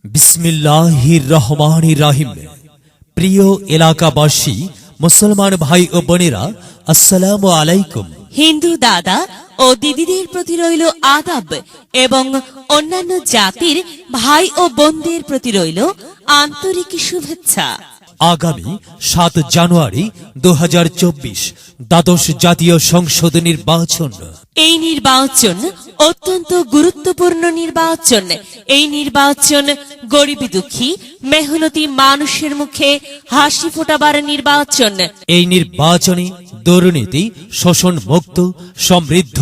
বিসমিল্লাহির রহমানির রহিম। প্রিয় এলাকাবাসী, মুসলমান ভাই ও বোনেরা, আসসালামু আলাইকুম। হিন্দু দাদা ও দিদিদের প্রতি রইল আদাব এবং অন্যান্য জাতির ভাই ও বোনদের প্রতি রইল আন্তরিক শুভেচ্ছা। আগামী 7 জানুয়ারি 2024 দ্বাদশ জাতীয় সংসদ নির্বাচন। এই নির্বাচন অত্যন্ত গুরুত্বপূর্ণ নির্বাচন। এই নির্বাচন গরিব দুঃখী মেহনতি মানুষের মুখে হাসি ফোটাবার নির্বাচন। এই নির্বাচনে দুর্নীতি, শোষণ মুক্ত, সমৃদ্ধ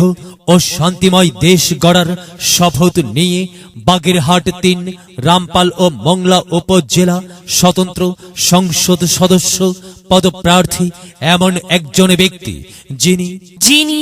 ও শান্তিময় দেশ গড়ার শপথ নিয়ে বাগেরহাট 3 রামপাল ও মংলা উপজেলা স্বতন্ত্র সংসদ সদস্য পদপ্রার্থী এমন একজন ব্যক্তি যিনি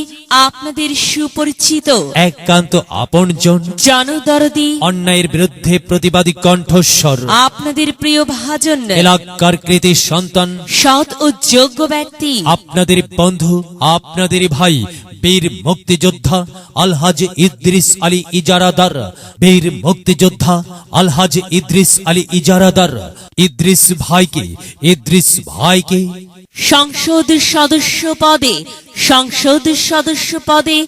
আপনাদের সুপরিচিত, একান্ত আপনজন, জনদরদি, অন্যায়ের বিরুদ্ধে প্রতিবাদী কণ্ঠস্বর, আপনাদের প্রিয় ভাজন, এলাকার কৃতি সন্তান, সৎ ও যোগ্য ব্যক্তি, আপনাদের বন্ধু, আপনাদের ভাই, বীর মুক্তিযোদ্ধা আলহাজ ইদ্রিস আলী ইজারাদার। বীর মুক্তিযোদ্ধা আলহাজ ইদ্রিস আলী ইজারাদার ইদ্রিস ভাইকে সংসদ সদস্য পদে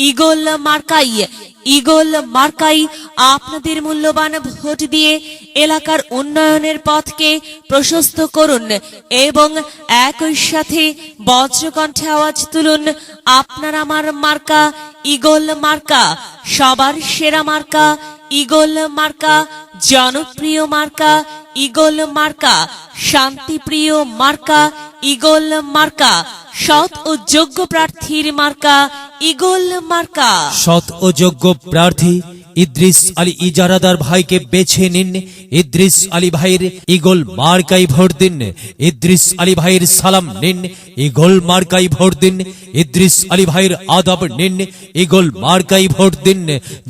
ঈগল মার্কাই আপনাদের মূল্যবান ভোট দিয়ে এলাকার উন্নয়নের পথকে প্রশস্ত করুন এবং একই সাথে বজ্রকণ্ঠে আওয়াজ তুলুন, আপনার আমার মার্কা ঈগল মার্কা, সবার সেরা মার্কা ঈগল মার্কা, জনপ্রিয় মার্কা ঈগল মার্কা, শান্তিপ্রিয় মার্কা ঈগল মার্কা, সৎ ও যোগ্য প্রার্থীর মার্কা ঈগল মার্কা। সৎ ও যোগ্য প্রার্থী ইদ্রিস আলী ইজারাদার ভাইকে বেছে নিন। ইদ্রিস আলী ভাইয়ের ঈগল মার্কাই ভোট দিন। ইদ্রিস আলী ভাইয়ের সালাম নিন, ঈগল মার্কাই ভোট দিন। ইদ্রিস আলী ভাইয়ের আদব নিন, ঈগল মার্কাই ভোট দিন।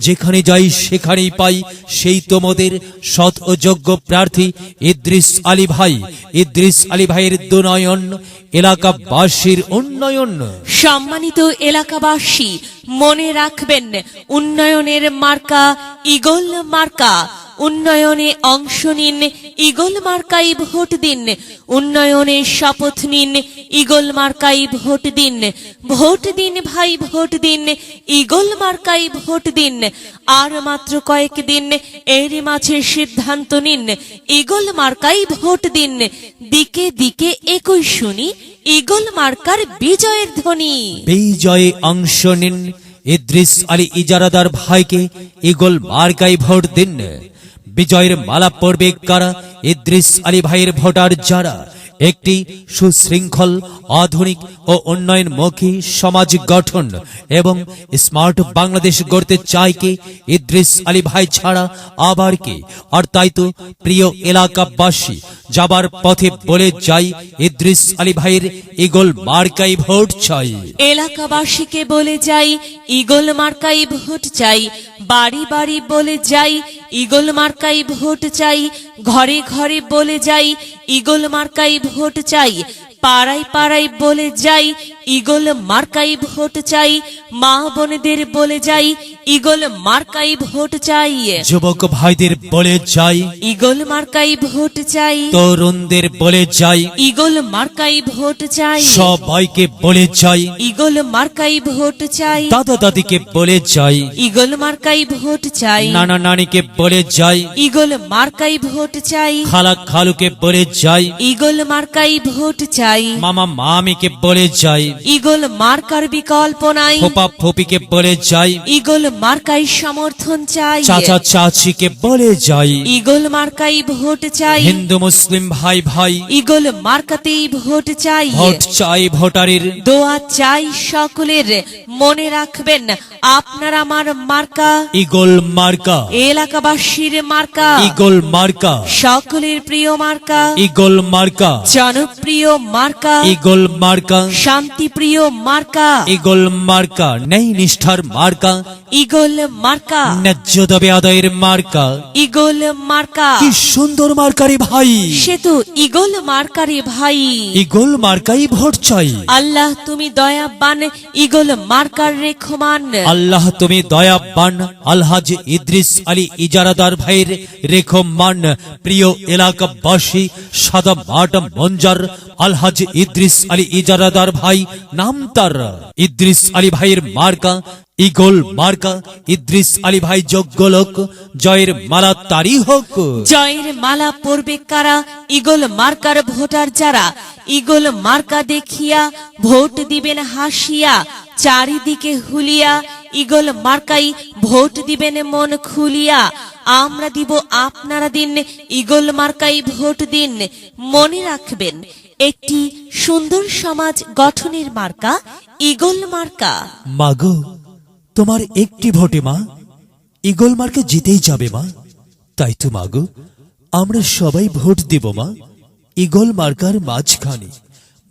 যেখানে যাই সেখানেই পাই সেই তোমাদের সৎ ও যোগ্য প্রার্থী ইদ্রিস আলী ভাই। ইদ্রিস আলী ভাইয়ের দুনয়ন, এলাকাবাসীর উন্নয়ন। সম্মানিত এলাকাবাসী, মনে রাখবেন, উন্নয়নের মার্কা ঈগল মার্কা। উন্নয়নে অংশ নিন, ঈগল মার্কাই ভোট দিন। উন্নয়নে শপথ নিন, ঈগল মার্কাই ভোট দিন। ভোট দিন ভাই, ভোট দিন, ঈগল মার্কাই ভোট দিন। আর মাত্র কয়েকদিন, এর মাঝে সিদ্ধান্ত নিন, ঈগল মার্কাই ভোট দিন। দিকে দিকে একই শুনি ঈগল মার্কার বিজয়ের ধ্বনি। বিজয়ে অংশ নিন, ইদ্রিস আলী ইজারাদার ভাইকে ঈগল মার্কাই ভোট দিন। বিজয়ের মালা পড়বে কারা? ইদ্রিস আলী ভাইয়ের ভোটার যারা একটি সুশৃঙ্খল, আধুনিক ও উন্নয়নমুখী সমাজ গঠন এবং স্মার্ট বাংলাদেশ গড়তে চায় কে? ইদ্রিস আলী ভাই ছাড়া আবার কে? আর তাই তো প্রিয় এলাকাবাসী, যাবার পথে বলে যাই, ইদ্রিস আলী ভাইয়ের ঈগল মার্কাই ভোট চাই। এলাকাবাসীকে বলে যাই, ঈগল মার্কাই ভোট চাই। বাড়ি বাড়ি বলে যাই, ঈগল মার্কাই ভোট চাই। ঘরে ঘরে বলে যাই, ঈগল মার্কাই ভোট চাই। পাড়ায় পাড়ায় বলে যাই, ঈগল মার্কাই ভোট চাই। মা বোনেদের বলে যাই, ঈগল মার্কাই ভোট চাই। যুবক ভাইদের বলে যাই, ঈগল মার্কাই ভোট চাই। তরুণদের বলে যাই, ঈগল মার্কাই ভোট চাই। সবাইকে বলে যাই, ঈগল মার্কাই ভোট চাই। দাদা দাদিকে বলে যাই, ঈগল মার্কাই ভোট চাই। নানা নানিকে বলে যাই, ঈগল মার্কাই ভোট চাই। খালা খালুকে বলে যাই, ঈগল মার্কাই ভোট চাই। মামা মামিকে বলে যাই, ঈগল মার্কার বিকল্প নাই। ফুপা ফুপিকে বলে যাই, ঈগল মার্কাই সমর্থন চাই। চাচা চাচিকে বলে যাই, ঈগল মার্কাই ভোট চাই। হিন্দু মুসলিম ভাই ভাই, ঈগল মার্কাতেই ভোট চাই। ভোট চাই ভোটারের, দোয়া চাই সকলের। মনে রাখবেন, আপনার আমার মার্কা ঈগল মার্কা। এলাকাবাসীর মার্কা ঈগল মার্কা। সকলের প্রিয় মার্কা, ঈগল মার্কা। জনপ্রিয় মার্কা, ঈগল মার্কা। শান্তি শান্তিপ্রিয় মার্কা ঈগল মার্কা, ন্যায় নিষ্ঠার মার্কা, ঈগল মার্কা ন্যায্য দাবি আদায়ের মার্কা। ঈগল মার্কা কি সুন্দর মার্কারি ভাই, সে তো ঈগল মার্কারে ভাই। ঈগল মার্কাই ভোট চাই। আল্লাহ তুমি দয়াবান, ঈগল মার্কার রেখমান। আল্লাহ তুমি দয়াবান, আলহাজ ইদ্রিস আলী ইজারাদার ভাইয়ের রেখমান। প্রিয় এলাকাবাসী, সাদা মাঠ মঞ্জার আলহাজ ইদ্রিস আলী ইজারাদার ভাই, নাম তার ইদ্রিস আলী ভাইয়ের মার্কা ঈগল মার্কা। ইদ্রিস আলী ভাই যোগ্য লোক, জয়ের মালা তারি হোক। জয়ের মালা পরবে কারা? ঈগল মার্কার ভোটার যারা। ঈগল মার্কা দেখিয়া ভোট দিবেন হাসিয়া, চারিদিকে হুলিয়া ঈগল মার্কাই ভোট দিবেন মন খুলিয়া। আমরা দিব আপনারা দিন, ঈগল মার্কাই ভোট দিন। মনে রাখবেন, একটি সুন্দর সমাজ গঠনের মার্কা ঈগল মার্কা। মাগো, তোমার একটি ভোটে মা ঈগল মার্কা জিতেই যাবে মা। তাই তো মাগো, আমরা সবাই ভোট দেব মা ঈগল মার্কার মাঝখানে।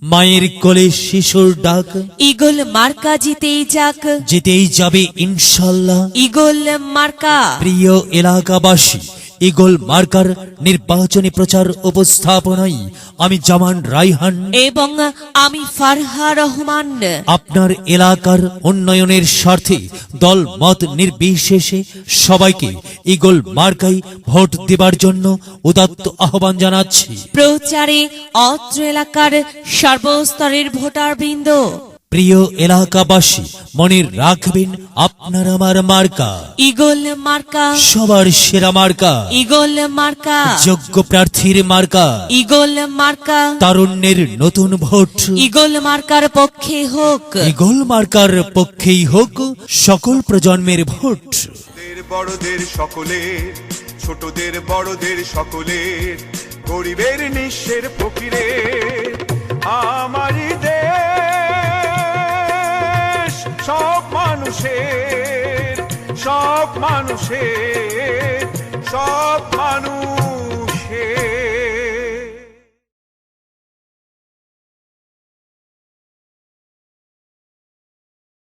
মায়ের কোলে শিশুর ডাক, ঈগল মার্কা জিতেই যাক, জিতেই যাবে ইনশাল্লাহ। ঈগল মার্কা। প্রিয় এলাকাবাসী, ঈগল মার্কার নির্বাচনী প্রচার উপস্থাপনায় আমি জামান রাইহান এবং আমি ফারহা রহমান আপনার এলাকার উন্নয়নের স্বার্থে দল মত নির্বিশেষে সবাইকে ঈগল মার্কাই ভোট দেবার জন্য উদাত্ত আহ্বান জানাচ্ছি। প্রচারে অত্র এলাকার সর্বস্তরের ভোটারবৃন্দ। প্রিয় এলাকাবাসী, মনে রাখবেন আপনার আমার মার্কা ঈগল মার্কা, সবার সেরা মার্কা, ঈগল মার্কা, যোগ্য প্রার্থীর মার্কা, ঈগল মার্কা। তারুণ্যের নতুন ভোট ঈগল মার্কার পক্ষে হোক, ঈগল মার্কার পক্ষেই হোক সকল প্রজন্মের ভোট। বড়দের সকলের, ছোটদের বড়দের সকলের, গরিবের নিঃস্বের ফকিরের, আমারই দেশ সব মানুষের, সব মানুষের, সব মানুষ